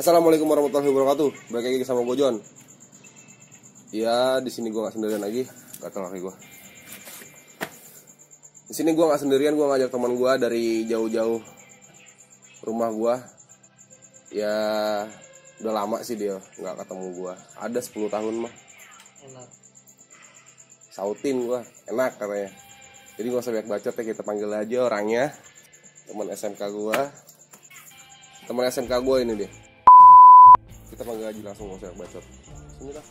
Assalamualaikum warahmatullahi wabarakatuh. Balik lagi sama gue John. Ya, di sini gue nggak sendirian lagi. Gatel kaki gue. Di sini gue nggak sendirian. Gue ngajak teman gue dari jauh-jauh rumah gue. Ya, udah lama sih dia nggak ketemu gue. Ada 10 tahun mah. Enak. Sautin gue, enak katanya. Jadi gak usah banyak bacot ya, kita panggil aja orangnya. Teman SMK gue. Teman SMK gue ini deh. Kita panggil aja langsung, gak usah bacot. Sini lah.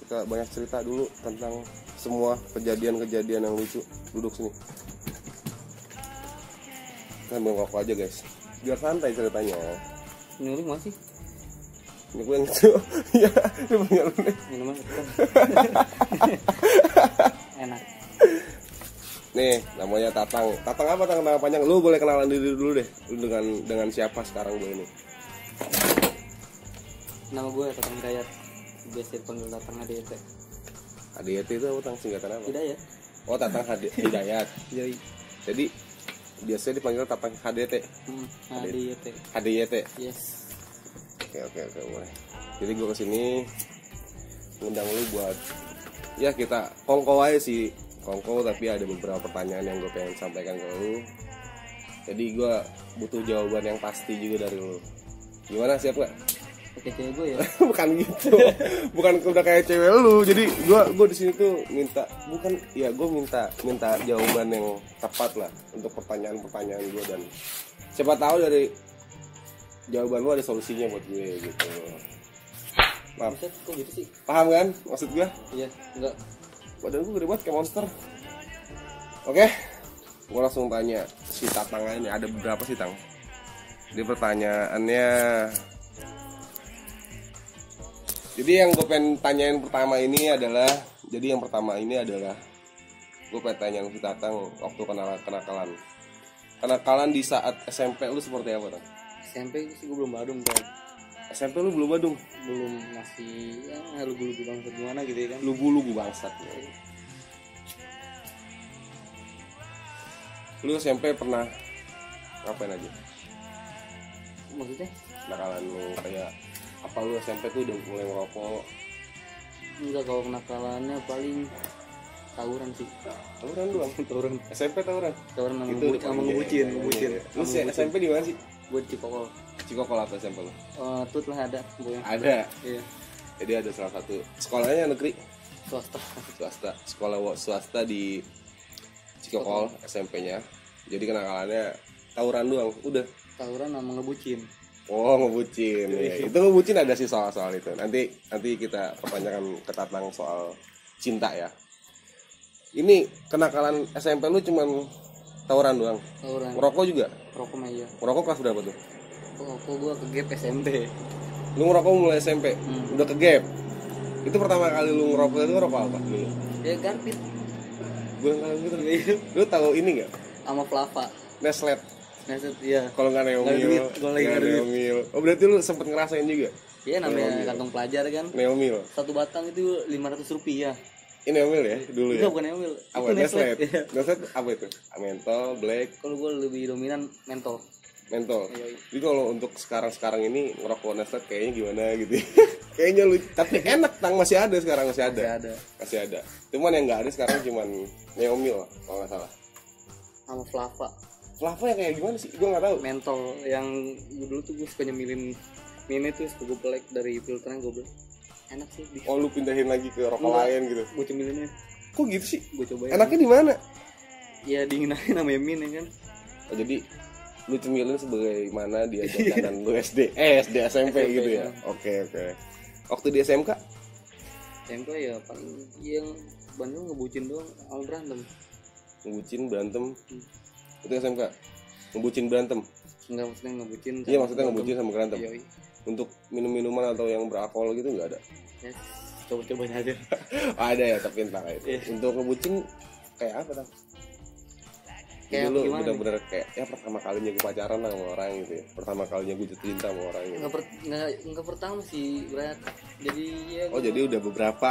Kita banyak cerita dulu tentang semua kejadian-kejadian yang lucu. Duduk sini. Kita ambil rokok aja guys, biar santai ceritanya. Nyuruh masih? Ini gue yang itu. Ya, ini punya lu nih. Minuman itu. Enak. Nih, namanya Tatang. Tatang apa? Tatang panjang. Lu boleh kenalan diri dulu deh. Lu dengan siapa sekarang gue ini? Nama gue Tatang Hidayat. Biasa dipanggil Tatang HDT. HDT itu apa, Tang? Singkatan apa? Hidayat. Oh, Tatang Hidayat. Yoi. Jadi biasanya dipanggil Tatang HDT. HDT. HDYT. Yes. Oke, boleh. Jadi gue kesini ngundang lu buat ya kita kongko aja sih. Kongko, tapi ada beberapa pertanyaan yang gue pengen sampaikan ke lu. Jadi gue butuh jawaban yang pasti juga dari lu. Gimana, siap gak? Pakai cewek gue ya. Bukan gitu. Bukan udah kayak cewek lu. Jadi gue di sini tuh minta, bukan ya, gue minta jawaban yang tepat lah untuk pertanyaan-pertanyaan gue, dan siapa tahu dari jawaban lu ada solusinya buat gue gitu. Maaf. Buset, kok gitu sih? Paham kan maksud gue? Iya, enggak. Badan gue gede banget kayak monster. Oke, gue langsung tanya si Tatang ini, ada berapa sih Tang? Dia pertanyaannya. Jadi yang gue pengen tanyain pertama ini adalah, gue pengen tanyain si Tatang waktu kenakalan. Kenakalan di saat SMP lu seperti apa, Tang? SMP sih gue belum badung kan. SMP lu belum badung? Belum, masih ya lugu-lugu bangsat gimana gitu ya kan. Lugu-lugu bangsat. Lu SMP pernah ngapain aja? Maksudnya? Nakalan lu kayak apa, lu SMP tuh udah mulai ngerokok? Enggak, kalau kenakalannya paling tawuran sih. Tawuran doang? Tawuran. SMP tawuran? Tawuran Itu sama ngebucin. Lu SMP di mana sih? Gue di Cikokol. Cikokol apa SMP lu? Tut lah ada gue. Ada. Iya. Jadi ada salah satu sekolahnya negeri, Swasta. sekolah swasta di Cikokol SMP-nya. Jadi kenakalannya tawuran doang, udah. Tawuran sama ngebucin. Oh, ngebucin. Ya, itu ngebucin ada sih soal itu. Nanti kita pertanyakan ke Tatang soal cinta ya. Ini kenakalan SMP lu cuman tawuran doang? Tawuran. Ngerokok juga? Rokok mah iya. Ngerokok kelas berapa tuh? Rokok gua ke gap SMP. Lu ngerokok mulai SMP? Udah ke gap? Itu pertama kali lu ngerokok itu ngerokok apa dulu? Ya Garpit. Gue nggak gitu. Lu tahu ini nggak? Sama Flava. Neslet. Neset iya. Kalau nggak Neomil. Gue lagi nggak Neomil. Oh, berarti lu sempet ngerasain juga? Iya, namanya Neomil. kantong pelajar kan. Neomil. Satu batang itu 500 rupiah. Ini Neomil ya dulu ya? Itu bukan Neomil. Apa? Itu Neslet. Neslet. Neslet apa itu? Mentol, black. Kalau gue lebih dominan mentol. Mentol. Iya. Jadi kalau untuk sekarang ini ngerokok Neslet kayaknya gimana gitu? Kayaknya lu, tapi enak Tang, masih ada sekarang, masih ada. Cuman yang nggak ada sekarang cuman Neomil kalau nggak salah. Sama Flava. Flava yang kayak gimana sih? Gue nggak tahu. Mentol yang dulu tuh gue suka nyemilin mini tuh, gue black dari filternya gue black. Enak sih. Oh, lu pindahin lagi ke rokok lain gitu? Gue cemilinnya. Kok gitu sih? Gue cobain. Enaknya di mana? Ya dingin aja namanya min ya kan. Oh, jadi lu cemilin sebagaimana dia jajanan lu SD SMP gitu ya. Oke. Waktu di SMK? SMK ya paling yang Bandung ngebucin doang, sama berantem. Ngebucin berantem. Itu SMK. Ngebucin berantem. Enggak, maksudnya ngebucin. Iya, maksudnya ngebucin sama berantem. Iya. Untuk minum-minuman atau yang beralkohol gitu nggak ada? Ya, coba-cobain aja. Ada ya, tapi entah itu. Yes. Untuk ngebucin kayak apa, Tang? Jadi Kayak lu gimana bener-bener kayak ya pertama kalinya gue pacaran sama orang gitu ya. Pertama kalinya gue jatuh cinta sama orang gitu. Enggak pertama sih, berat. Jadi ya Oh, jadi udah beberapa.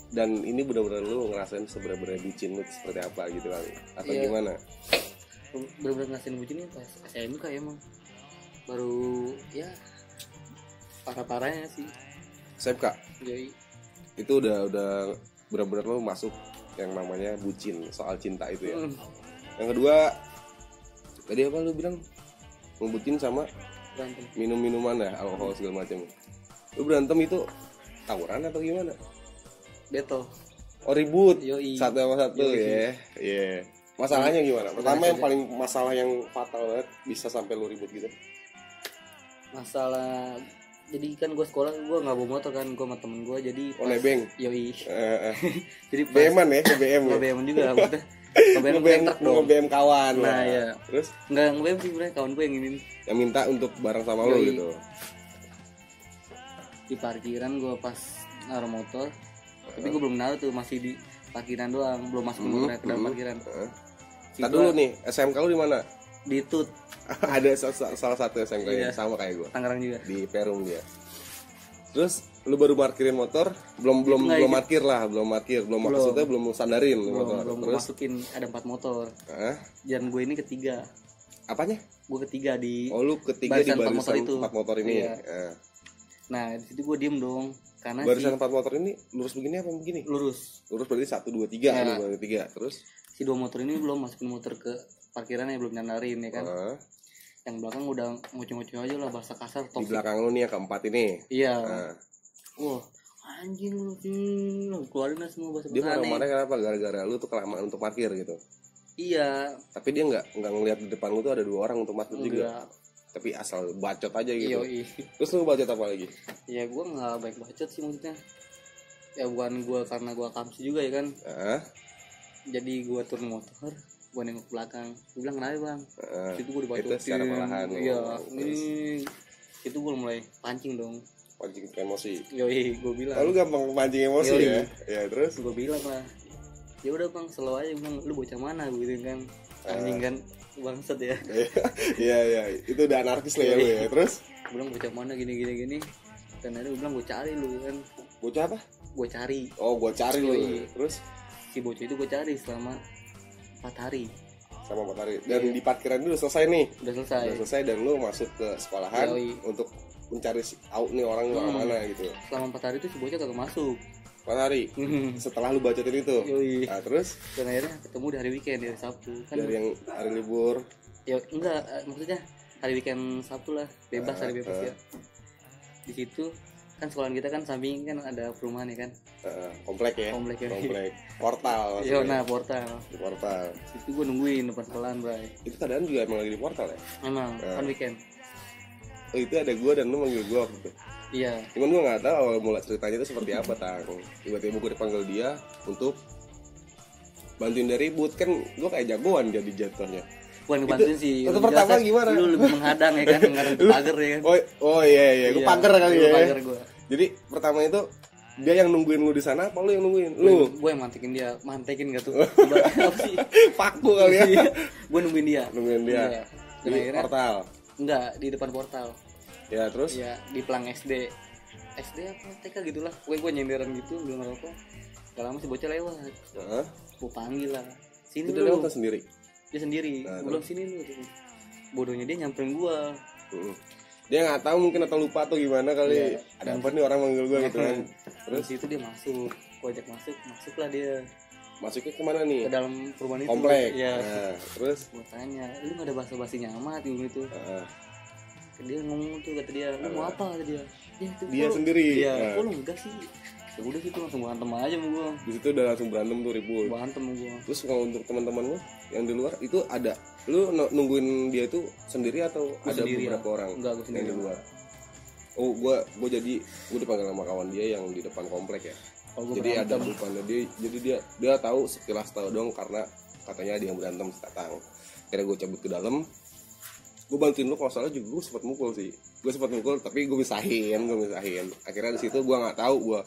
dan ini benar-benar lu ngerasain sebenarnya bucin lu seperti apa gitu kali atau Iya. gimana? Bener-bener ngasihin bucin ini pas SMK emang baru ya parah-parahnya sih. SMK Jadi itu udah benar-benar lu masuk yang namanya bucin soal cinta itu ya. Yang kedua tadi apa lu bilang ngebucin sama berantem minum-minuman ya, alkohol segala macam. Lu berantem itu tawuran atau gimana? battle. Oh ribut Yoi. satu sama satu Yoi. ya. Iya. Masalahnya gimana? Pertama yang Masalahnya- paling masalah yang fatal banget bisa sampai lu ribut gitu. Masalah jadi kan gue sekolah gue nggak bawa motor kan, gue sama temen gue jadi Oh nebeng. yoi Eh, jadi BM-an ya, ke BM ya. nge-BM juga maksudnya nge-BM Nge-BM truk dong. nge-BM kawan. Nah, iya. Terus Nggak nge-BM sih sebenarnya, kawan gue yang ini yang minta untuk bareng sama lu Yoi. gitu. di parkiran. Gue pas naruh motor tapi gue belum naruh tuh, masih di parkiran doang, belum masuk motornya ke dalam parkiran. Si Tadi gua dulu nih, SMK lu di mana? di Tut Ada salah satu SMK yang Iya. sama kayak gua. Tangerang juga. Di Perum dia. Terus lu baru parkirin motor, belum Nggak, parkir lah, belum Belum. maksudnya belum lu sandarin motor. belum gue Terus masukin, ada 4 motor Hah? dan gue ini ketiga. Apanya? Gue ketiga di Oh lu ketiga di barisan empat barisan motor itu. 4 motor ini. Iya. Eh. Nah di situ gue diem dong karena Barisan si 4 motor ini lurus begini apa begini? lurus Lurus berarti 1 2 3 Ya. lu baru 3. Terus si 2 motor ini belum masukin motor ke parkiran, belum nyandarin ya kan. Heeh. Yang belakang udah ngucing-ngucing aja lah, bahasa kasar, Di toksik. belakang lu nih yang keempat ini. Iya. Nah, Wah anjing lu keluarin lah semua bahasa dia aneh. marah-marah kenapa? Gara-gara lu tuh kelamaan untuk parkir gitu. Iya. Tapi dia nggak ngelihat di depan lu tuh ada 2 orang untuk parkir juga. Enggak. Tapi asal bacot aja gitu. Iya. Terus lu bacot apa lagi? Ya gue nggak baik bacot sih maksudnya. Ya bukan gue karena gue kamsi juga ya kan. Heeh. Jadi gue turun motor, gue nengok ke belakang. Gue bilang kenapa bang? Heeh. Situ gue dibacotin. Itu secara perlahan. Iya. Terus Itu gue mulai pancing dong. pancing emosi. Yoi, gue bilang. Lalu gampang pancing emosi Yoi. ya. Ya terus Gue bilang lah. Ya udah bang, slow aja bang. Lu bocah mana gitu kan? Anjing kan bangsat ya. iya iya itu udah anarkis lah ya lu ya. Terus Gue bilang bocah mana gini. Dan akhirnya gue bilang gue cari lu kan. bocah apa? Gue cari. Oh, gua cari lu. Yoi. Terus Si bocah itu gue cari selama 4 hari. sama 4 hari. Dan Iya. di parkiran dulu selesai nih. Udah selesai. Udah selesai dan lu masuk ke sekolahan Yoi. untuk mencari out nih orang mana gitu. Selama 4 hari itu si bocah kagak masuk. 4 hari setelah lu bacotin itu. Yoi. Nah, terus Dan akhirnya ketemu di hari weekend, di hari Sabtu kan. dari yang hari libur Ya enggak, maksudnya hari weekend Sabtu lah, bebas, hari bebas ya. Di situ kan sekolahan kita kan samping kan ada perumahan ya kan. komplek ya. Komplek ya. Komplek. Portal. Iya, maksudnya. nah portal. Di portal. Itu gue nungguin depan sekolahan, Bray. Itu keadaan juga emang lagi di portal ya. Emang kan weekend. Oh, itu ada gua dan lu manggil gua waktu itu. Iya. Cuman gua nggak tahu awal mula ceritanya itu seperti apa, Tang. Tiba-tiba gua dipanggil dia untuk bantuin dia ribut, kan gua kayak jagoan jadi jatuhnya. Bukan ngebantuin sih. itu lebih pertama jelasnya gimana? Lu lebih menghadang ya kan, menghadang ke pagar ya kan. Oh iya, gua pagar kali Lu ya. pagar gue. Jadi pertama itu dia yang nungguin lu di sana, apa lu yang nungguin? Lu Gue yang mantekin dia, mantekin gak tuh? Apa sih? paku kali ya. Gue nungguin dia. Nungguin dia. Iya. Dan Di akhirnya portal. enggak, di depan portal. Ya, terus Iya, di pelang SD apa TK gitulah. Gue nyenderan gitu, belum ngerokok. Gak lama si bocah lewat. Heeh. Gue panggil lah. Sini Itu lu. lewat sendiri. Dia sendiri. Nah, Gue bilang sini lu. Bodohnya dia nyamperin gua. Heeh. Dia nggak tahu mungkin atau lupa atau gimana kali. Iya. Ada apa nih orang manggil gua gitu kan. Terus itu dia masuk. Gue ajak masuklah dia Masuknya kemana nih? ke dalam perumahan itu. Komplek. Iya. Nah, terus Gue tanya, lu gak ada basa-basinya amat gitu. heeh. Dia ngomong tuh, kata dia, lu mau apa, kata dia. Ya, itu Dia kok lu- sendiri. Iya, Nah. kok lu enggak sih? Ya udah situ langsung berantem aja sama gue. Di situ udah langsung berantem tuh ribut. Berantem sama gue. Terus kalau untuk teman-teman lu yang di luar itu ada, lu nungguin dia itu sendiri atau Gua ada sendiri, beberapa ya. orang Enggak, gua yang sendiri. di luar? Oh, gua jadi gua dipanggil sama kawan dia yang di depan komplek ya. Kalau gue Jadi ada berantem, bukannya dia, jadi dia tahu sekilas tahu dong karena katanya ada yang berantem datang. Akhirnya gue cabut ke dalam, gue bantuin lu kalau salah juga gue sempat mukul sih. Gue sempat mukul tapi gue misahin. Akhirnya di situ gue nggak tahu gue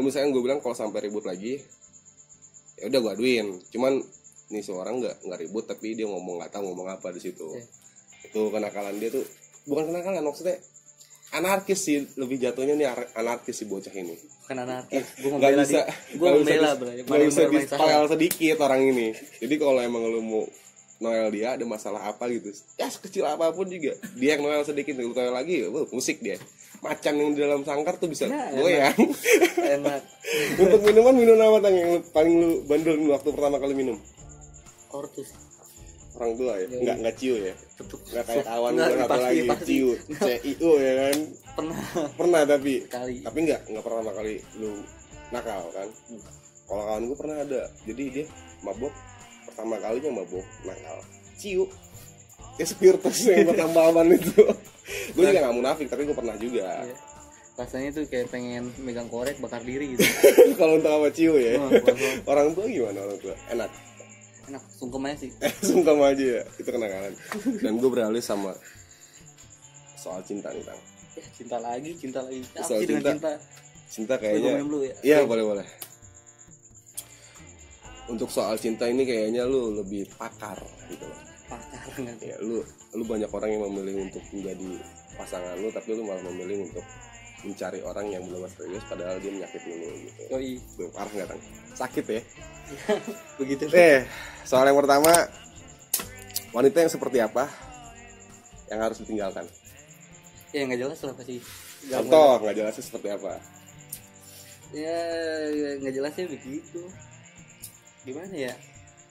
misahin, gue bilang kalau sampai ribut lagi ya udah gue aduin. Cuman nih seorang nggak ribut tapi dia nggak tahu ngomong apa di situ. Oke. Itu kenakalan dia tuh bukan kenakalan, maksudnya anarkis sih, lebih jatuhnya nih anarkis si bocah ini. Bukan anarkis, gue Nggak membela bisa, dia, gue membela bro, nggak bisa di spoil sedikit orang ini. Jadi kalau emang lu mau Noel dia ada masalah apa gitu, ya sekecil apapun juga dia yang Noel sedikit, lu Noel lagi, musik dia. Macan yang di dalam sangkar tuh bisa goyang. Enak. Untuk minuman, minum apa Tang yang paling lu bandel waktu pertama kali minum? Ortus. Orang tua ya, nggak ciu ya, Tetep. nggak kayak kawan gue Nggak, satu pasti, lagi pasti. ciu, CIU ya kan, pernah Kali. tapi nggak pertama kali lu nakal kan. Kalau kawan gue pernah ada, jadi dia mabok pertama kalinya mabok nakal, ciu, kayak spiritus yang bertambahan itu. Gue juga nggak munafik, tapi gue pernah juga. Iya. Rasanya tuh kayak pengen megang korek bakar diri gitu. Kalau untuk apa ciu ya, Oh, orang tua gimana orang tua? enak, sungkem aja sih. Sungkem aja ya, itu kenakalan. Dan gue beralih sama soal cinta nih Tang. Ya, cinta lagi. Apa Soal sih dengan cinta? Cinta Gue kayaknya. main dulu ya. Iya boleh. Untuk soal cinta ini kayaknya lu lebih pakar gitu loh. Pakar nggak? Ya lu banyak orang yang memilih untuk menjadi pasangan lu, tapi lu malah memilih untuk mencari orang yang belum serius padahal dia menyakitin lu gitu. Yoi. Tuh, parah nggak Tang? Sakit ya. Begitu. Soal yang pertama, wanita yang seperti apa yang harus ditinggalkan? Ya nggak jelas lah pasti. Contoh nggak jelasnya seperti apa? Ya nggak jelasnya begitu. Gimana ya?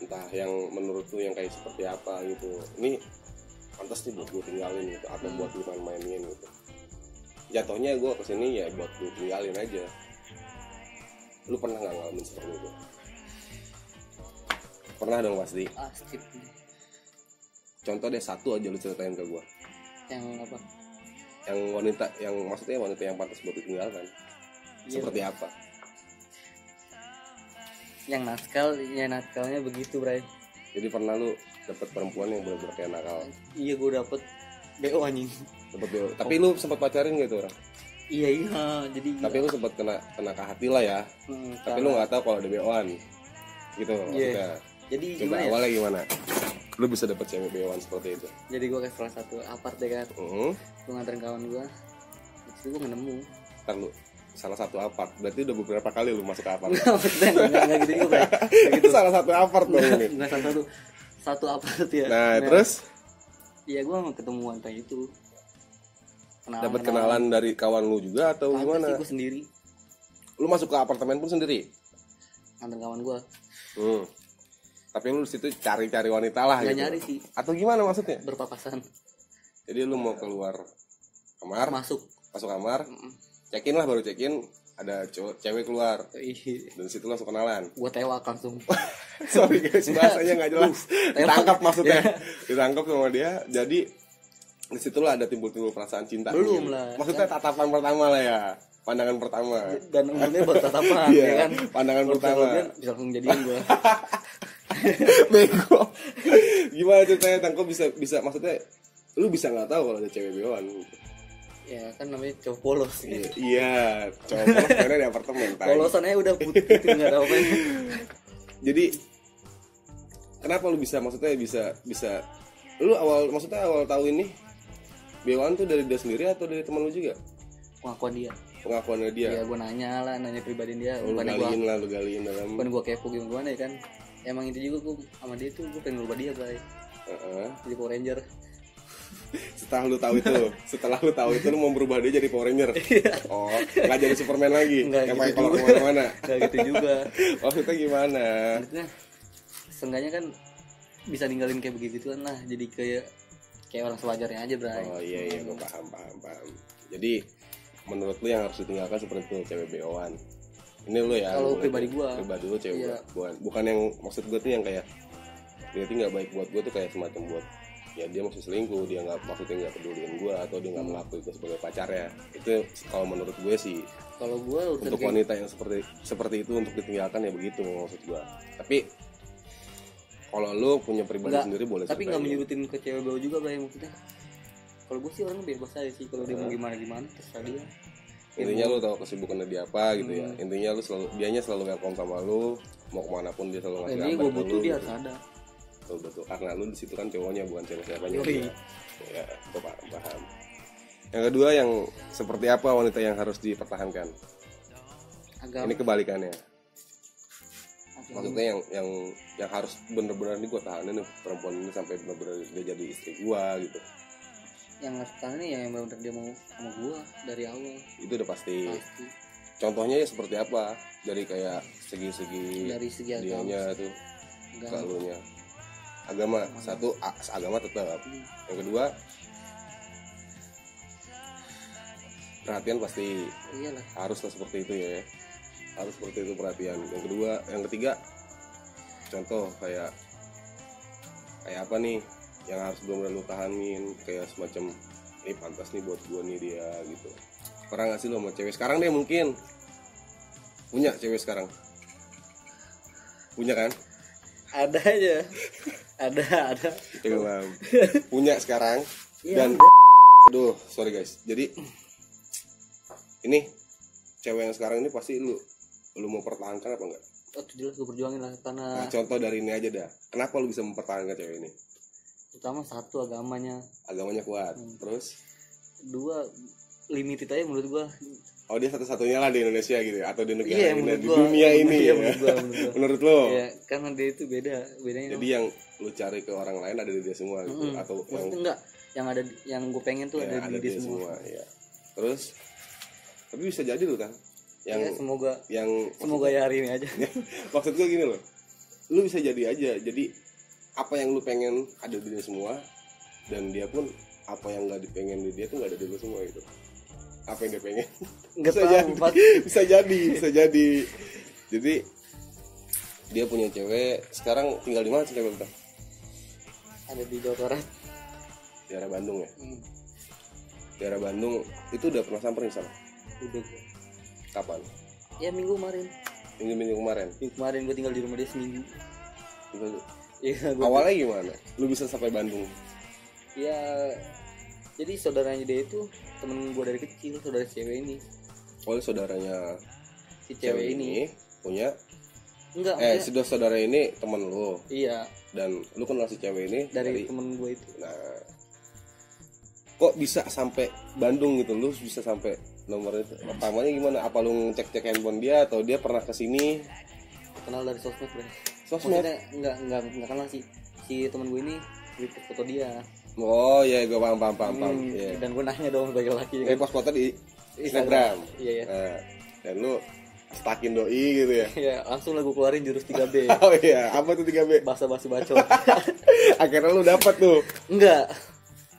Entah yang menurut lu yang kayak seperti apa gitu. Ini pantas nih buat gue tinggalin gitu, atau buat lu main-mainin gitu. Jatuhnya gue kesini ya buat lu tinggalin aja. Lu pernah nggak ngalamin seperti itu? Pernah dong pasti. Skip. Contoh deh satu aja lu ceritain ke gue. Yang apa? Yang wanita, yang maksudnya wanita yang pantas buat ditinggalkan. Iya, Seperti apa? Yang nakalnya begitu, Bray. Jadi pernah lu dapet perempuan yang bener-bener kayak nakal? Iya, gue dapet BO anjing. Dapet BO. Tapi lu sempat pacarin gitu orang? Iya, jadi Tapi lu sempat kena ke hati lah ya. Tapi lu nggak tahu kalau ada BO-an. Gitu maksudnya. Jadi Coba gimana ya? awalnya gimana? Lu bisa dapet cewek BO-an seperti itu? Jadi gue ke salah satu apart deh kan. Gue nganterin kawan gue. Terus gue nemu. Ntar lu salah satu apart. Berarti udah beberapa kali lu masuk ke apart. Enggak gitu juga, Bray. Itu salah satu apart dong ini. Enggak satu apart ya. Nah, terus Iya, gue ketemu wanita itu. dapat kenalan dari kawan lu juga atau gimana? Sih, gue sendiri. Lu masuk ke apartemen pun sendiri? Nganterin kawan gue. Tapi lu di situ cari-cari wanita lah Nggak gitu. nyari sih. Atau gimana maksudnya? Berpapasan. Jadi lu mau keluar kamar, Masuk kamar, check-in lah, baru check-in ada cewek keluar. Dan situ langsung kenalan. Gue tewak langsung. Sorry guys, bahasanya nggak jelas. Ditangkap maksudnya. Ditangkap sama dia. Jadi di situlah ada timbul perasaan cinta. Belum lah. Maksudnya tatapan pertama lah ya. Pandangan pertama. Dan umurnya baru tatapan Iya, ya kan. pandangan pertama. Bisa langsung jadian gue. Bego. Gimana ceritanya Tangko bisa maksudnya lu bisa nggak tahu kalau ada cewek beoan? Ya kan namanya cowok polos. Iya, cowok polos karena di apartemen. Polosannya udah putih gitu, nggak ada apa-apa. Jadi kenapa lu bisa lu maksudnya awal tahu ini beoan tuh dari dia sendiri atau dari teman lu juga? Pengakuannya dia. dia. Ya gue nanya pribadi dia. Lu galiin dalam. Bukan gue kepo gimana ya kan. Emang itu juga gue sama dia tuh gue pengen ngubah dia, Bray. Jadi Power Ranger. Setelah lu tahu itu lu mau berubah dia jadi Power Ranger. Oh, nggak jadi Superman lagi. Nggak yang gitu pakai kolor juga. kemana-mana. Nggak gitu juga. Maksudnya gimana? Maksudnya seenggaknya kan bisa ninggalin kayak begitu kan lah. Jadi kayak orang sewajarnya aja, Bray. Oh iya gue paham. Jadi menurut lu yang harus ditinggalkan seperti itu cewek beoan. Ini lu ya. Kalau pribadi lu cewek iya. bukan yang maksud gue tuh yang kayak dia tuh nggak baik buat gue tuh kayak semacam buat ya dia masih selingkuh, dia nggak maksudnya nggak peduliin gue atau dia nggak mengakui gue sebagai pacarnya. Itu kalau menurut gue sih. Kalau gue untuk wanita yang seperti itu untuk ditinggalkan ya begitu maksud gue. Tapi kalau lu punya pribadi sendiri boleh. Tapi nggak menyurutin ke cewek bau juga, Bray, maksudnya. Kalau gue sih orangnya bebas aja sih, kalau dia mau gimana terserah dia. Intinya lu tahu kesibukannya dia apa gitu ya. Intinya lu dianya selalu welcome sama lu, mau kemana pun dia selalu ngasih kabar. Gue butuh dia harus ada. Betul karena lu di situ kan cowoknya bukan cewek siapanya. Ya, itu paham. Yang kedua, yang seperti apa wanita yang harus dipertahankan? Agama. Ini kebalikannya. Agama. Maksudnya yang harus bener-bener nih gue tahanin nih perempuan ini sampai bener-bener dia jadi istri gue gitu. Yang harus tahan ya yang benar-benar dia mau sama gua dari awal. Itu udah pasti. Pasti. Contohnya ya seperti apa? Dari kayak segi-segi Dari segi agama. dianya tuh, Agama. kalunya. Agama satu, agama tetap. Yang kedua, perhatian pasti Iyalah. haruslah seperti itu ya. Harus seperti itu perhatian. Yang kedua, yang ketiga, contoh kayak apa nih yang harus benar-benar lu tahanin, kayak semacam pantas nih buat gua nih dia gitu. Pernah nggak sih lo sama cewek sekarang deh, mungkin punya cewek sekarang? Punya kan? Ada aja. ada. Ya, Bang. Punya sekarang. Iya, Dan aduh, sorry guys. Jadi ini cewek yang sekarang ini pasti lu mau pertahankan apa enggak? Oh, itu jelas gue perjuangin lah karena Nah, contoh dari ini aja dah. Kenapa lu bisa mempertahankan cewek ini? pertama satu agamanya, Agamanya kuat. Terus dua limited aja menurut gua. oh, dia satu-satunya lah di Indonesia gitu ya? Atau di negara Iya, ini, menurut di gua. dunia ini Iya, ya? menurut gua. Menurut lo? Ya, karena dia itu bedanya. Jadi yang lu cari ke orang lain ada di dia semua gitu? Atau yang maksudnya enggak yang ada yang gue pengen tuh ya, ada di dia semua. ya. Terus tapi bisa jadi lu kan yang Ya, semoga ya hari ini aja. maksud gue gini loh, lu bisa jadi aja, jadi apa yang lu pengen ada di dia semua, dan dia pun apa yang nggak dipengen di dia tuh nggak ada di lu semua gitu. Apa yang dia pengen Enggak bisa tahu, jadi, Pak. bisa jadi jadi dia punya cewek sekarang, tinggal di mana sih cewek lu? Ada di Jawa Barat. Daerah Bandung ya. Daerah Bandung itu udah pernah samperin sana? Udah gua. Kapan? Ya minggu kemarin. Minggu kemarin. Minggu kemarin gue tinggal di rumah dia seminggu. Iya, Awalnya gimana? Lu bisa sampai Bandung? Ya, jadi saudaranya dia itu temen gue dari kecil, saudara cewek ini. Oh, saudaranya Si cewek ini. punya Enggak, sudah saudara ini temen lu, iya, dan lu kenal si cewek ini dari temen gue itu. nah, kok bisa sampai Bandung gitu? Lu bisa sampai nomor itu pertamanya gimana? Apa lu ngecek handphone dia atau dia pernah kesini? Kenal dari sosmed, Bro. Sosmed? Maksudnya enggak kenal si temen gue ini, repost foto dia. Oh iya, gue paham. Iya. Dan gue nanya dong sebagai laki. Post foto di Instagram. Iya. Nah, dan lu stakin doi gitu ya? Ya, langsung lah gue keluarin jurus 3B. Oh iya, apa tuh 3B? Basa-basi bacot. Akhirnya lu dapet tuh. Enggak.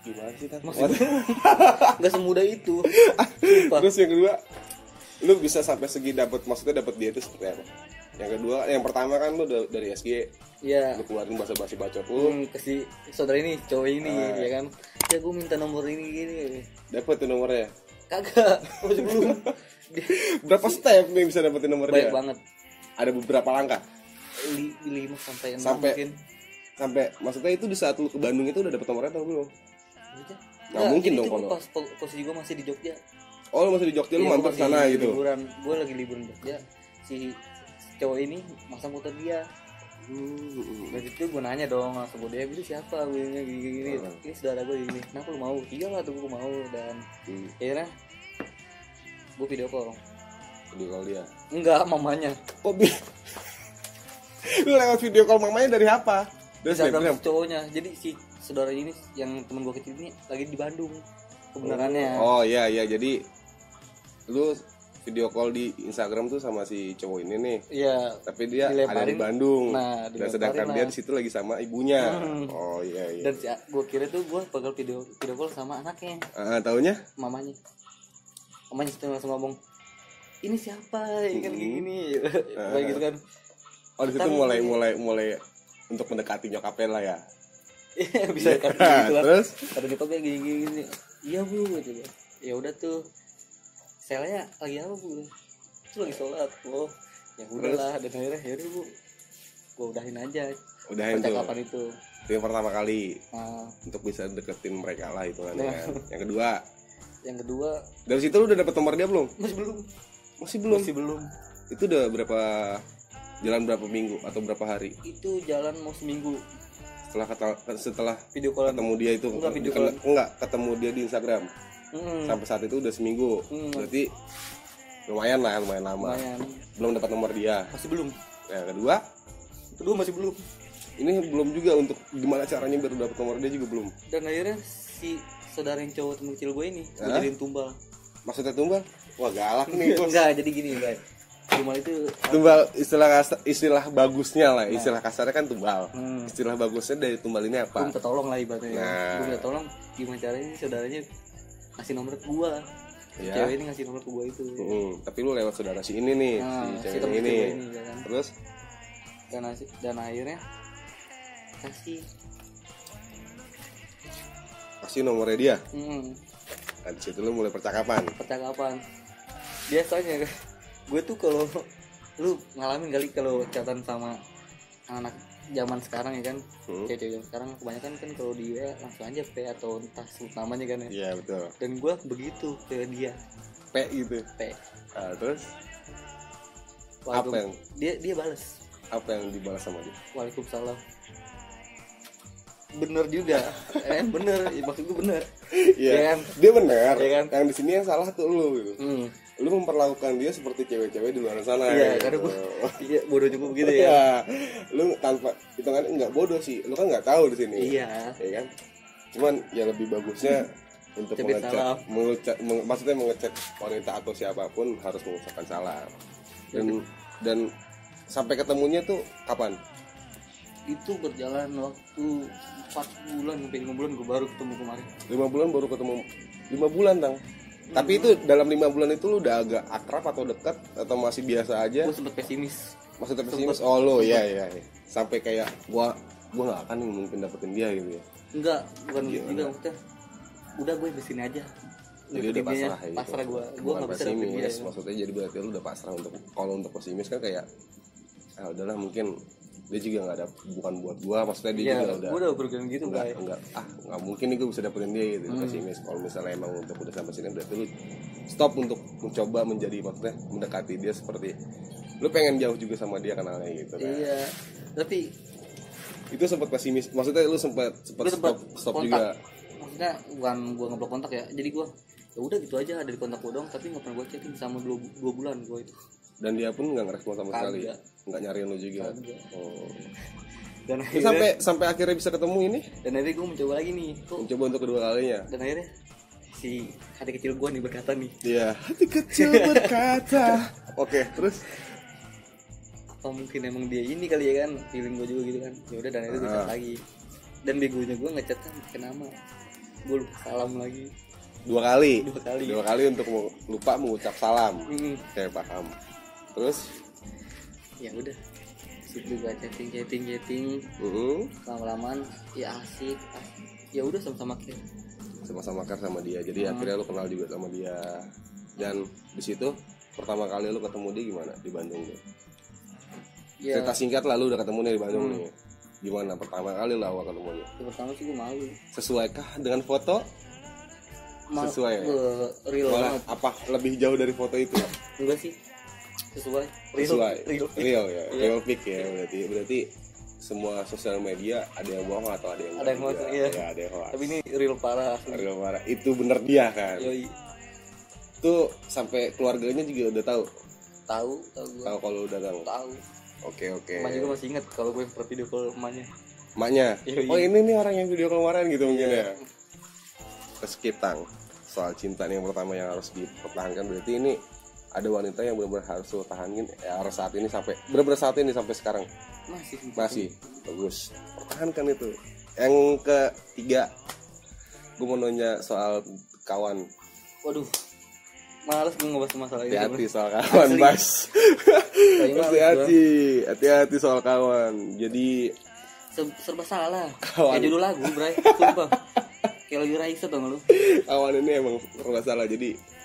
Gimana sih kan? Enggak semudah itu. Sumpah. Terus yang kedua, lu bisa sampai segi dapat, maksudnya dapat dia itu seperti apa? Yang kedua, yang pertama kan lu dari SG, Iya. lu keluarin basa-basi bacot lu, Ke si saudara ini, cowok ini, Ah. ya kan. Ya gue minta nomor ini gini. dapet tuh nomornya. Kagak, masih belum. Berapa step nih bisa dapetin nomor Banyak dia? banget. Ada beberapa langkah. 5 sampai 6 Sampai mungkin. Maksudnya itu di saat lu ke Bandung itu udah dapet nomornya atau belum? Nggak Enggak, mungkin jadi dong itu kalau. pas posisi gue masih di Jogja. Oh, lu masih di Jogja, lu Iya, mampir gua sana masih gitu. Liburan, gue lagi liburan di Jogja. Si cowok ini masang foto dia. Dari itu gue nanya dong langsung dia itu siapa, gini. Ini saudara gue ini. Kenapa lu mau? Iya lah tuh gue mau, dan akhirnya gue video call. Video call dia. Enggak, mamanya. Oh, lu lewat video call mamanya dari apa? Dari Instagram Snapgram. cowoknya. Jadi si saudara ini yang temen gue kecil ini lagi di Bandung kebenarannya. Oh iya, jadi lu video call di Instagram tuh sama si cowok ini nih, Iya. tapi dia ada Dilemparin. di Bandung. Nah, dan sedangkan dilemparin dia lah. di situ lagi sama ibunya. Oh iya. Dan gue kira tuh gue bakal video call sama anaknya, Taunya? mamanya situ langsung ngomong, ini siapa, ya kan gini, kayak gitu kan. Oh di situ mulai untuk mendekati nyokapnya lah ya. Iya, bisa kan gitu lah. Terus? Ada nyokapnya gini. Iya bu, gitu. Ya udah tuh, selnya lagi apa bu? Itu lagi sholat. Oh, ya udahlah. Dan akhirnya yaudah bu, gue udahin aja. Udahin tuh. Percakapan itu. Itu yang pertama kali Nah, untuk bisa deketin mereka lah itu kan. Nah. Yang kedua, yang kedua dari situ lu udah dapet nomor dia belum? masih belum. Masih belum. Itu udah jalan berapa minggu atau berapa hari Itu jalan mau seminggu setelah video call. ketemu dia itu? Enggak, video call. Enggak, ketemu dia di Instagram. Sampai saat itu udah seminggu. Berarti lumayan lama. Lumayan. Belum dapat nomor dia. Masih belum. Yang kedua Masih belum. ini belum juga untuk gimana caranya biar dapat nomor dia juga belum. Dan akhirnya si saudara yang cowok temen kecil gue ini gue jadiin tumbal. Maksudnya tumbal? Wah galak nih bos. Enggak, jadi gini guys. Tumbal itu Tumbal istilah bagusnya lah, istilah kasarnya kan tumbal. Istilah bagusnya dari tumbal ini apa? gue minta tolong lah ibaratnya. Nah. Gue minta tolong gimana caranya saudaranya ngasih nomor ke gue. Ya. Cewek ini ngasih nomor ke gue itu. Tapi lu lewat saudara si ini nih, si cewek temen ini. ya kan? Terus dan akhirnya kasih nomornya dia. Nah, di situ lu mulai percakapan. Biasanya gue tuh kalau lu ngalamin kali kalau chatan sama anak zaman sekarang ya kan, cewek zaman sekarang kebanyakan kan kalau di WA langsung aja P atau entah sebut namanya kan ya. Iya betul. Dan gue begitu ke dia P gitu. P. Nah, terus Apa yang dia balas? Apa yang dibalas sama dia? Waalaikumsalam. Bener juga, bener, maksud gue bener. Iya, kan? Dia bener. Ya kan? Yang di sini yang salah tuh lu gitu. Lu memperlakukan dia seperti cewek-cewek di luar sana. Iya, gitu. karena gue bodoh juga begitu ya. Iya, lu tanpa hitungannya nggak bodoh sih, lu kan nggak tahu di sini. Iya. Ya kan? Cuman ya lebih bagusnya untuk maksudnya mengecek wanita atau siapapun harus mengucapkan salam. Dan sampai ketemunya tuh kapan? Itu berjalan waktu 4 bulan sampai 5 bulan gue baru ketemu kemarin. 5 bulan baru ketemu. 5 bulan Tang. Tapi itu dalam 5 bulan itu lu udah agak akrab atau dekat atau masih biasa aja? Gue sempet pesimis. Maksudnya pesimis? Oh lo iya. Sampai kayak gua nggak akan mungkin dapetin dia gitu ya? Enggak, bukan gitu juga maksudnya. Udah gue di sini aja. Jadi udah pasrah ya. Pasrah gue nggak bisa dapetin dia. Maksudnya jadi berarti lu udah pasrah untuk kalau untuk pesimis kan kayak udahlah mungkin dia juga nggak ada, bukan buat gua, maksudnya dia juga udah bergerak gitu nggak mungkin nih gua bisa dapetin dia gitu. Pesimis kalau misalnya emang untuk udah sampai sini berarti lu stop untuk mencoba menjadi, maksudnya mendekati dia seperti lu pengen jauh juga sama dia kenalnya gitu kan. Iya, tapi itu sempat pesimis, maksudnya lu sempat stop juga. Maksudnya bukan gua ngeblok kontak ya, jadi gua ya udah gitu aja ada di kontak gua dong, tapi nggak pernah gua chatting sama 2 bulan gua itu. Dan dia pun nggak ngerespon sama sekali, nggak nyariin lu juga. Oh. Dan akhirnya, sampai akhirnya bisa ketemu ini. Dan akhirnya gue mencoba lagi nih. Mencoba untuk kedua kalinya. Dan akhirnya si hati kecil gue nih berkata nih. Iya, hati kecil berkata. Oke, terus apa mungkin emang dia ini kali ya kan, feeling gue juga gitu kan. Ya udah, dan akhirnya gue chat lagi. Dan begonya gue ngechat kan pakai nama. Gue lupa salam lagi. 2 kali. 2 kali untuk lupa mengucap salam. Saya paham. Terus ya udah, situ juga chatting lama-lamaan ya asik. Ya udah sama-sama care sama dia. Jadi akhirnya lu kenal juga sama dia. Dan di situ pertama kali lu ketemu dia gimana di Bandung tuh? Ya. Cerita singkat lah, lu udah ketemu nih di Bandung nih. Gimana pertama kali lu awal ketemunya? Pertama sih gue malu. Sesuaikah dengan foto? Sesuai ya? Real banget. Apa lebih jauh dari foto itu? Enggak sih, sesuai real ya. Real pic ya. Berarti semua sosial media ada yang bohong atau ada yang hoax ya. Ya, ada yang hoax. Tapi ini real parah. Itu bener dia kan. Yoi. Itu sampai keluarganya juga udah tahu gue. Tahu kalau udah tahu. Oke. Emak juga masih ingat kalau gue pernah video call emaknya. Oh ini nih orang yang video call kemarin gitu mungkin ya. Terus soal cinta nih yang pertama yang harus dipertahankan, berarti ini ada wanita yang benar-benar harus lo tahanin harus saat ini sampai benar-benar saat ini sampai sekarang masih bagus, pertahankan itu. Yang ketiga gue mau nanya soal kawan. Waduh, males gue ngebahas masalah ini. Hati-hati soal kawan, Bas. Hati-hati soal kawan. Jadi serba salah kayak judul lagu, Bray. Sumpah kayak lagi Raisa tau gak lu? Kawan ini emang serba salah. Jadi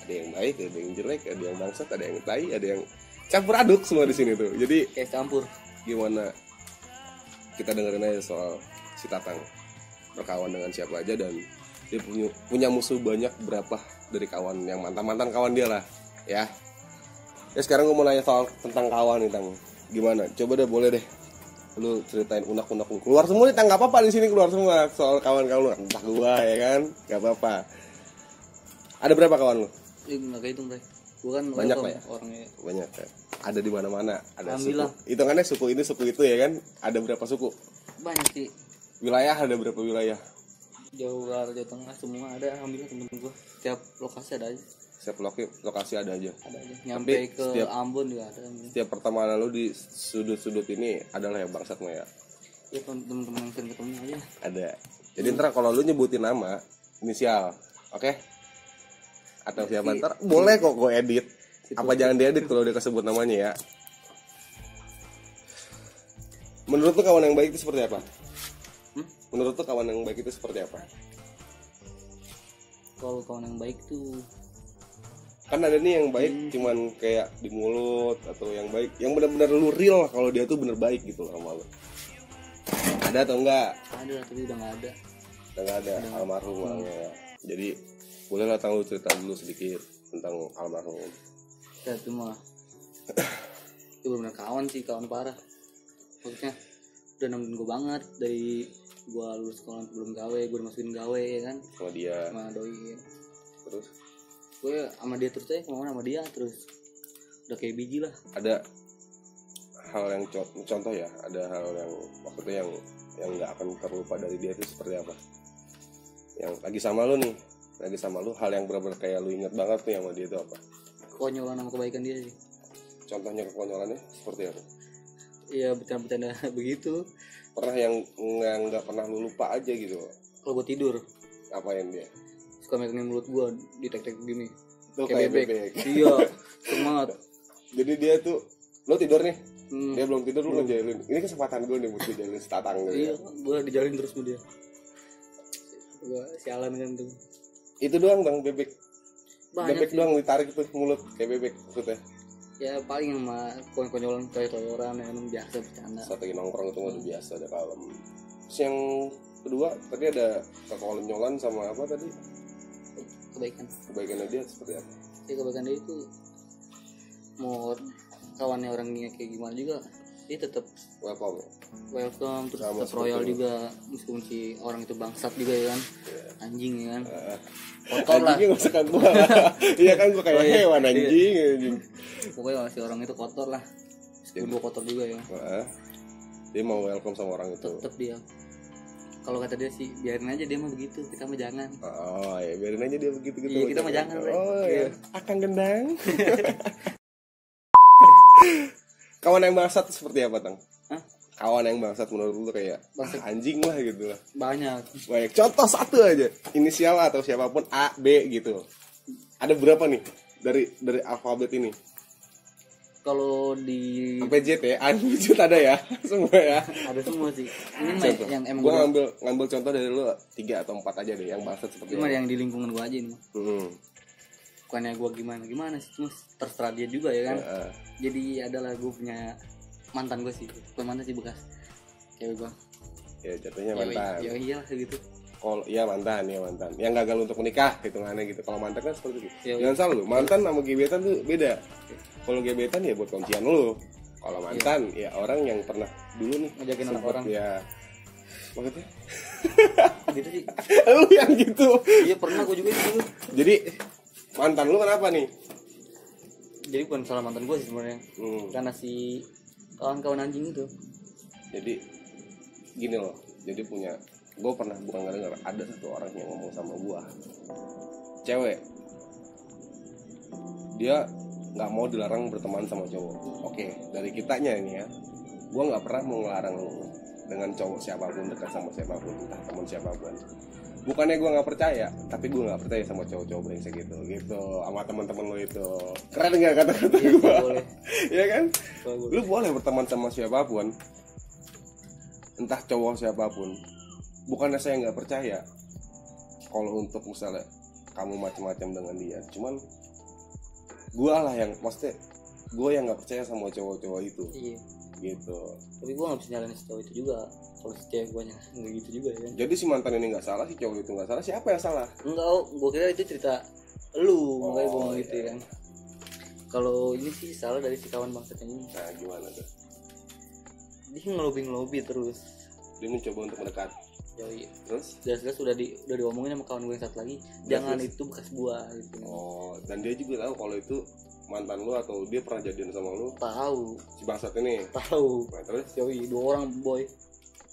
ada yang baik, ada yang jelek, ada yang bangsat, ada yang tai, ada yang campur aduk semua di sini tuh. Jadi kayak campur. Gimana kita dengerin aja soal si Tatang berkawan dengan siapa aja, dan dia punya musuh banyak berapa dari kawan yang mantan kawan dia lah ya. Sekarang gue mau nanya soal tentang kawan nih Tang. Gimana? Coba deh, boleh deh lu ceritain unek-unek keluar semua nih Tang, nggak apa-apa di sini keluar semua soal kawan-kawan lu, entah gua ya kan, nggak apa-apa. Ada berapa kawan lu? Nggak kayak itu Bray. Gue kan Banyak welcome lah ya? orangnya. Banyak ya. Ada di mana-mana. Ada Alhamdulillah. suku. Hitungannya suku ini suku itu ya kan? Ada berapa suku? Banyak sih. Wilayah ada berapa wilayah? Jawa Barat, Jawa Tengah semua ada. Alhamdulillah temen-temen gue. Setiap lokasi ada aja. Setiap lokasi ada aja. Ada aja. Nyampe ke Ambon juga ada. Setiap pertemanan lu di sudut-sudut ini adalah yang bangsat mah ya. Ya temen-temen yang sering ketemu aja. Ada. Jadi ntar kalau lu nyebutin nama inisial, oke? Atau siapa ntar boleh kok gue edit. Apa jangan diedit kalau dia kesebut namanya ya. Menurut lu kawan yang baik itu seperti apa? Menurut lu kawan yang baik itu seperti apa? Kalau kawan yang baik tuh Kan ada nih yang baik cuman kayak di mulut, atau yang baik yang benar-benar lu real kalau dia tuh bener baik gitu loh sama lu. Ada atau enggak? ada tapi udah nggak ada. Udah enggak ada almarhum orangnya ya. Jadi bolehlah tahu cerita dulu sedikit tentang almarhum. Ya itu mah itu benar kawan sih, kawan parah. Maksudnya udah nemenin gue banget dari gue lulus sekolah belum gawe, gue masukin gawe ya kan Sama dia. sama doi. Terus Gue sama dia terus aja, kemana sama dia terus udah kayak biji lah. ada hal yang contoh ya, ada hal yang maksudnya yang nggak akan terlupa dari dia itu seperti apa? Yang lagi sama lu nih, lagi sama lu, hal yang benar-benar kayak lu inget banget nih sama dia itu apa? Konyolan sama kebaikan dia sih. Contohnya kekonyolannya seperti apa? Iya bercanda-bercanda begitu. Pernah yang nggak pernah lu lupa aja gitu? Kalau gue tidur Apain dia? suka megangin mulut gue di tek gini. Tuh kayak bebek. Iya, semangat. Jadi dia tuh, lu tidur nih, Hmm. dia belum tidur, lu ngejailin. Ini kesempatan gue nih buat ngejailin setatang gitu. Iya, Ya. gue dijalin terus sama dia. Gue sialan kan tuh. Itu doang bang bebek. Banyak Bebek sih. doang ditarik tuh mulut kayak bebek maksudnya. Ya paling sama konyolan coy-coyoran yang biasa bercanda. Saat lagi nongkrong itu udah biasa, ada kalem. Terus yang kedua tadi ada kekonyolan sama apa tadi? Kebaikannya dia seperti apa? Ya kebaikan dia itu mau kawannya orangnya kayak gimana juga dia tetap Welcome. welcome, terus Sama tetap royal seperti juga meskipun si orang itu bangsat juga ya kan. Anjing ya kan. Kotor lah. Anjingnya nggak usah ke gua. Iya kan gua kayak Oh, iya. hewan anjing. Anjing. Pokoknya si orang itu kotor lah. Meskipun gua kotor juga ya. Dia mau welcome sama orang itu. Tetap dia. Kalau kata dia sih biarin aja dia mah begitu, kita mah jangan. Oh ya biarin aja dia begitu gitu. Iya, kita mah jangan, Bre. Oh Iya. ya akan gendang. Kawan yang bangsat seperti apa Tang? Hah? Kawan yang bangsat menurut lu kayak Bangsat. anjing lah gitu lah. Banyak. Baik, contoh satu aja. Inisial atau siapapun A, B gitu. Ada berapa nih dari alfabet ini? Kalau di Sampai Z ya, A sampai Z ada ya, semua ya. ada semua sih. Ini mah Contoh. yang emang Gua gua- ngambil contoh dari lu 3 atau 4 aja deh yang bangsat seperti cuma apa. yang di lingkungan gua aja ini. Bukannya gua gimana sih, cuma terserah dia juga ya kan. Jadi adalah gua punya mantan gua sih, bukan mantan sih bekas cewek gua. Ya jatuhnya mantan. Ya iyalah gitu. Kalau ya mantan. Yang gagal untuk menikah hitungannya gitu. Kalau mantan kan seperti itu. Ya, Jangan salah lu, mantan sama gebetan tuh beda. Kalau gebetan ya buat kuncian lu. Kalau mantan ya orang yang pernah dulu nih Ngejakin anak sempet orang. ya. Maksudnya Gitu sih. lu yang gitu. Iya pernah gua juga gitu. Jadi mantan lu kenapa nih? Jadi bukan salah mantan gua sih sebenarnya. Karena si kawan-kawan anjing itu. Jadi gini loh. Jadi gue pernah bukan dengar ada satu orang yang ngomong sama gue, cewek, dia nggak mau dilarang berteman sama cowok. Oke, dari kitanya ini ya, gue nggak pernah mau ngelarang lu dengan cowok siapapun, dekat sama siapapun, entah teman siapapun. Bukannya gue nggak percaya, tapi gue nggak percaya sama cowok-cowok brengsek gitu, sama teman-teman lo itu. Keren nggak kata-kata Iya, gue? boleh. Ya kan? Boleh. Lu boleh berteman sama siapapun, entah cowok siapapun. Bukannya saya nggak percaya kalau untuk misalnya kamu macam-macam dengan dia, cuman gue lah yang maksudnya gue yang nggak percaya sama cowok-cowok itu. Iya. Gitu. Tapi gua nggak bisa nyalain si cowok itu juga. Kalau si cewek gua nggak gitu juga ya kan. Jadi si mantan ini nggak salah, si cowok itu nggak salah, siapa yang salah? Enggak, gua kira itu cerita lu, makanya gua ngomong gitu iya. ya kan. Kalau ini sih salah dari si kawan bangsatnya ini. Nah gimana tuh? Dia ngelobi terus. Dia mencoba untuk mendekat. Yoi. Terus? Jelas-jelas udah diomongin sama kawan gue yang satu lagi, jangan itu bekas gua gitu. Oh, dan dia juga tahu kalau itu mantan lu atau dia pernah jadian sama lu? Tahu. Si bangsat ini. Tahu. Nah, terus? Yoi, 2 orang boy.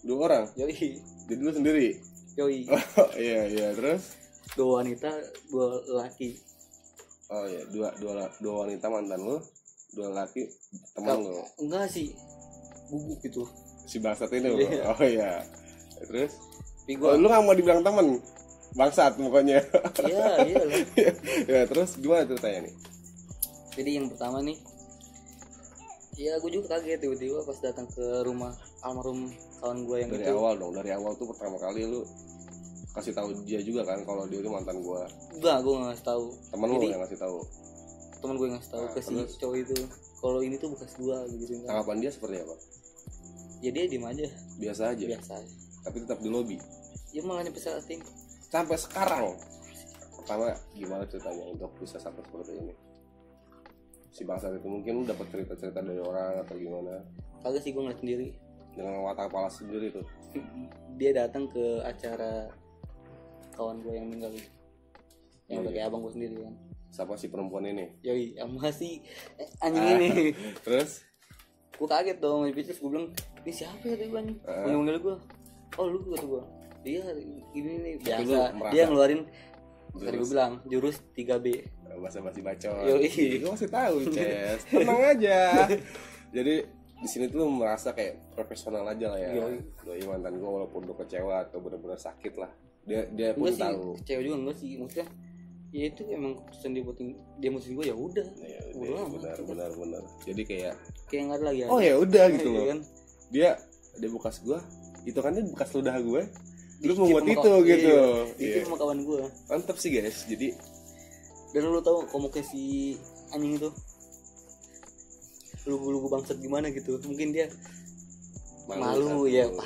2 orang? Yoi. Jadi lu sendiri? Yoi. Oh, iya, terus? 2 wanita, 2 laki. Oh iya, dua wanita mantan lu, 2 laki teman lu. Enggak sih, guguk gitu. Si bangsat ini. Iya. Oh iya. Terus? Tapi Oh, lu gak mau dibilang temen? Bangsat pokoknya. Iya lah. Ya, terus gimana ceritanya nih? Jadi yang pertama nih, ya gue juga kaget tiba-tiba pas datang ke rumah almarhum kawan gue yang Dari itu. awal dong, dari awal tuh pertama kali lu kasih tahu dia juga kan kalau dia itu mantan gua. Enggak, gue nggak ngasih tahu. Temen lu Jadi, yang ngasih tahu. temen gue yang ngasih tahu Nah, ke si terus? cowok itu kalau ini tuh bekas gue gitu kan. Tanggapan dia seperti apa? Ya dia diem aja, Biasa aja. biasa aja. Tapi tetap di lobi. Ya malah nyampe setting. Sampai sekarang. Pertama gimana ceritanya untuk bisa sampai seperti ini? Si bangsat itu mungkin lu dapat cerita-cerita dari orang atau gimana? Kagak sih, gue ngeliat sendiri. Dengan watak kepala sendiri tuh. Dia datang ke acara kawan gue yang meninggal itu. Yang udah kayak abang gue sendiri kan. Siapa si perempuan ini? Yoi, sama si anjing ini. Terus? Gue kaget dong, terus gue bilang, ini siapa ya tadi anjing? Gue manggil gue, oh lu kata gue. Iya, ini nih Tapi lu biasa. merasa- Dia ngeluarin, tadi Jurus. gue bilang jurus 3B. Basa-basi bacot. Yoi. Gue masih tahu, Ces. Tenang aja. Jadi di sini tuh lu merasa kayak profesional aja lah ya. Yoi. Doi mantan gue walaupun udah kecewa atau benar-benar sakit lah. Dia pun Enggak sih, tahu. cewek juga enggak sih, maksudnya ya itu emang keputusan dia mutusin gue, ya udah. Ya, Udah amat. benar. Jadi kayak Kayak nggak ada lagi. oh ya udah gitu Iya loh. kan? Dia bekas gue, itu kan dia bekas ludah gue. Lu Dikit membuat sama itu kawan- gitu. Iya, Iya. itu sama kawan gue. Mantap sih guys. Jadi Dan lu tahu komuknya si anjing itu lugu-lugu bangsat gimana gitu, mungkin dia malu satu, ya satu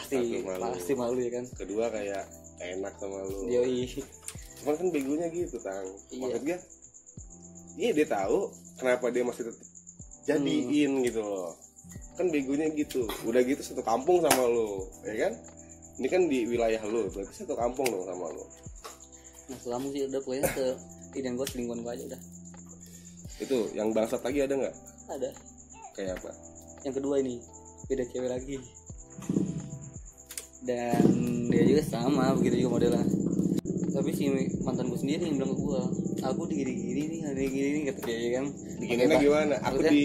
pasti malu ya kan. kedua kayak enak sama lu. Yoi. Cuman kan begonya gitu, Tang. Iya. Maksud gue, iya dia tahu kenapa dia masih tetap jadiin gitu loh. Kan begonya gitu. Udah gitu satu kampung sama lu, ya kan? Ini kan di wilayah lu, berarti satu kampung dong sama lu. Nah selama sih udah pokoknya ke dan gue selingkuhan gue aja udah. Itu yang bangsat lagi ada nggak? Ada. Kayak apa? Yang kedua ini beda cewek lagi. Dan dia juga sama begitu juga modelnya. Tapi si mantan gue sendiri yang bilang ke gue, aku digini-gini nih, ada gini nih kata dia ya kan. Bikinnya gimana? Aku Maksudnya, di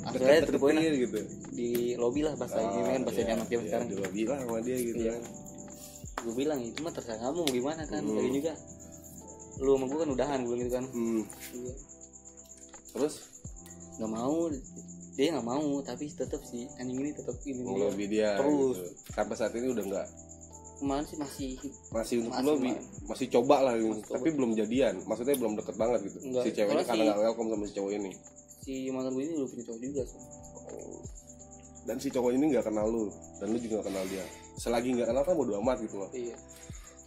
asalnya deket terpoin gitu. di lobby lah bahasa ini kan, bahasa iya, anak zaman iya, sekarang. di lobby lah sama dia gitu Iya. kan. Gue bilang itu mah terserah kamu mau gimana kan. Lagi juga lu sama gue kan udahan, gue bilang gitu kan. Iya. Terus Nggak mau, dia nggak mau, tapi tetap si anjing ini tetap ini ngelobi dia terus. gitu. Sampai saat ini udah enggak, Kemarin sih masih masih untuk Masih, lobby, masih coba lah gitu. Masih coba. Tapi belum jadian, maksudnya belum deket banget gitu. Enggak. Si ceweknya Soalnya karena si- nggak welcome sama si cowok ini. si mantan gue ini udah punya cowok juga sih. Dan si cowok ini nggak kenal lu, dan lu juga nggak kenal dia. Selagi nggak kenal kan bodo amat gitu loh. Iya.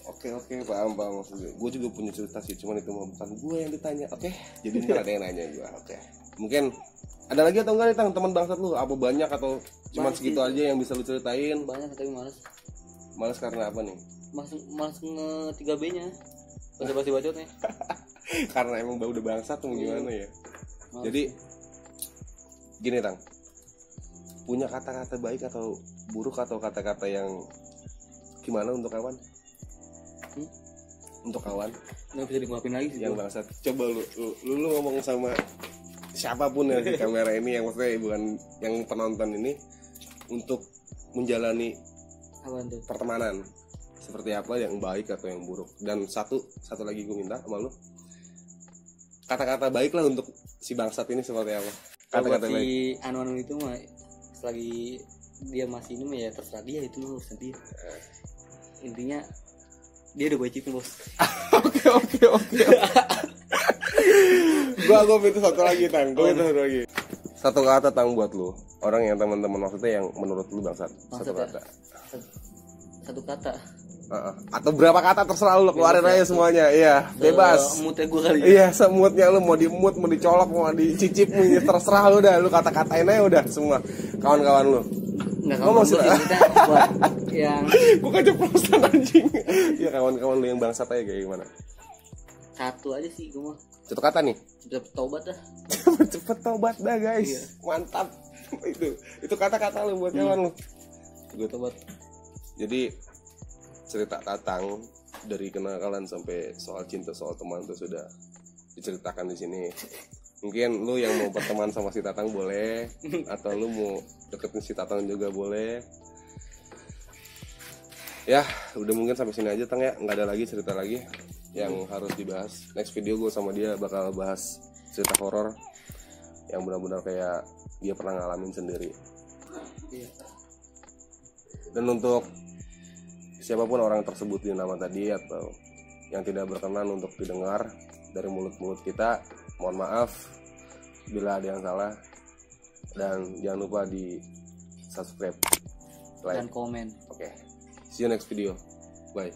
Oke, paham maksudnya. Gue juga punya cerita sih, cuman itu mah bukan gue yang ditanya. Oke, jadi ntar ada yang nanya gue. Oke, mungkin ada lagi atau enggak nih Tang, teman bangsat lu? Apa banyak atau cuman Banyak segitu sih. aja yang bisa lu ceritain? Banyak tapi males. Males karena apa nih? Males nge 3B nya. Baca-baca bacotnya. Karena emang bau udah bangsat tuh gimana ya? Males. Jadi gini Tang, punya kata-kata baik atau buruk atau kata-kata yang gimana untuk kawan? Untuk kawan nggak bisa dimaafin lagi sih. yang gua. bangsat. Coba lu ngomong sama siapapun ya di kamera ini, yang maksudnya bukan yang penonton ini, untuk menjalani Apaan tuh? pertemanan seperti apa, yang baik atau yang buruk. Dan satu lagi gue minta sama lu, kata-kata baik lah untuk si bangsat ini seperti apa. Kalau buat Kata-kata baik. si anu itu mah selagi dia masih ini mah ya terserah dia, itu mah urusan dia. Intinya dia udah wajib bos. Oke. Gua minta satu lagi Tang. Satu kata Tang buat lu, orang yang teman-teman maksudnya yang menurut lu bangsat. Satu Maksudnya? kata. Satu kata. Atau berapa kata terserah lu, keluarin Bebas ya. aja semuanya. Iya, bebas. Moodnya gue kali. Iya, semutnya lu, mau dimut, mau dicolok, mau dicicip, terserah lu dah. Lu kata-katain aja udah semua kawan-kawan lu. Nggak ngomong kawan sih. kita buat yang Gue keceplosan anjing. Ya kawan-kawan lu yang bangsat aja kayak gimana? satu aja sih gue mah. Satu kata nih. Cepet tobat dah. Cepet tobat dah guys. Iya. Mantap. Itu kata-kata lu buat kawan lu. Gue Tobat. Jadi cerita Tatang dari kenakalan sampai soal cinta soal teman itu sudah diceritakan di sini. Mungkin lu yang mau berteman sama si Tatang boleh, atau lu mau deketin si Tatang juga boleh. Ya, udah mungkin sampai sini aja Tang ya. Nggak ada lagi cerita lagi yang harus dibahas. Next video gue sama dia bakal bahas cerita horor yang benar-benar kayak dia pernah ngalamin sendiri. Iya. Dan untuk siapapun orang tersebut di nama tadi atau yang tidak berkenan untuk didengar dari mulut-mulut kita, mohon maaf bila ada yang salah, dan jangan lupa di subscribe, like, Dan komen. oke. See you next video, bye.